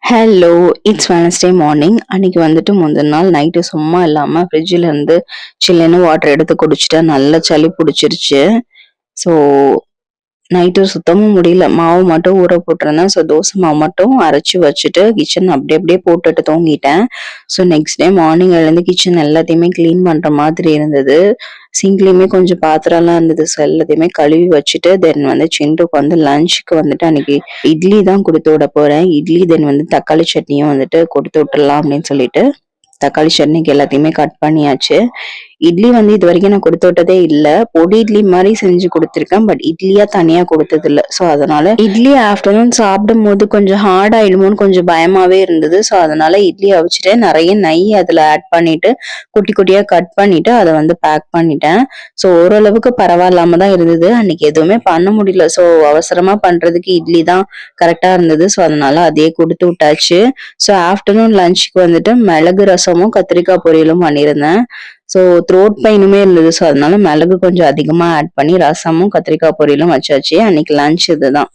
Hello! It's Wednesday morning. அன்னைக்கு வந்துட்டு முந்தின நாள் நைட்டு சும்மா இல்லாம ஃப்ரிட்ஜ்ல இருந்து சில்லுன்னு வாட்டர் எடுத்து குடிச்சுட்டா நல்லா சளி புடிச்சிருச்சு. ஸோ நைட்டு சுத்தமா முடியல. மாவு மட்டும் ஊற போட்டிருந்தேன். ஸோ தோசை மாவு மட்டும் அரைச்சு வச்சுட்டு கிச்சன் அப்படி அப்படியே போட்டுட்டு தூங்கிட்டேன். ஸோ நெக்ஸ்ட் டே மார்னிங் எழுந்து கிச்சன் எல்லாத்தையுமே கிளீன் பண்ற மாதிரி இருந்தது. சிங்க்லயுமே கொஞ்சம் பாத்திரம்லாம் இருந்தது. ஸோ எல்லாத்தையுமே கழுவி வச்சுட்டு தென் வந்து சிண்டுக்கு வந்து லஞ்சுக்கு வந்துட்டு அன்னைக்கு இட்லி தான் குடுத்து விட போறேன். இட்லி தென் வந்து தக்காளி சட்னியும் வந்துட்டு குடுத்து விட்டுறலாம் அப்படின்னு சொல்லிட்டு தக்காளி சட்னிக்கு எல்லாத்தையுமே கட் பண்ணியாச்சு. இட்லி வந்து இதுவரைக்கும் நான் குடுத்து விட்டதே இல்ல. பொடி இட்லி மாரி செஞ்சு குடுத்துருக்கேன். பட் இட்லியா தனியா குடுத்தது இல்ல. ஸோ அதனால இட்லி ஆஃப்டர்நூன் சாப்பிடும்போது கொஞ்சம் ஹார்ட் ஆயிடுமோன்னு கொஞ்சம் பயமாவே இருந்தது. ஸோ அதனால இட்லி அவிச்சுட்டு நெறைய நெய் அதுல ஆட் பண்ணிட்டு குட்டி குட்டியா கட் பண்ணிட்டு அத வந்து பேக் பண்ணிட்டேன். ஸோ ஓரளவுக்கு பரவாயில்லாம தான் இருந்தது. அன்னைக்கு எதுவுமே பண்ண முடியல. ஸோ அவசரமா பண்றதுக்கு இட்லி தான் கரெக்ட்டா இருந்தது. ஸோ அதனால அதையே குடுத்து விட்டாச்சு. ஸோ ஆஃப்டர்நூன் லஞ்சுக்கு வந்துட்டு மிளகு ரசமும் கத்திரிக்காய் பொரியலும் பண்ணியிருந்தேன். ஸோ த்ரோட் பெயினுமே இருந்தது. ஸோ அதனால மிளகு கொஞ்சம் அதிகமா ஆட் பண்ணி ரசமும் கத்திரிக்காய் பொரியலும் வச்சாச்சு. அன்னைக்கு லஞ்ச் இதுதான்.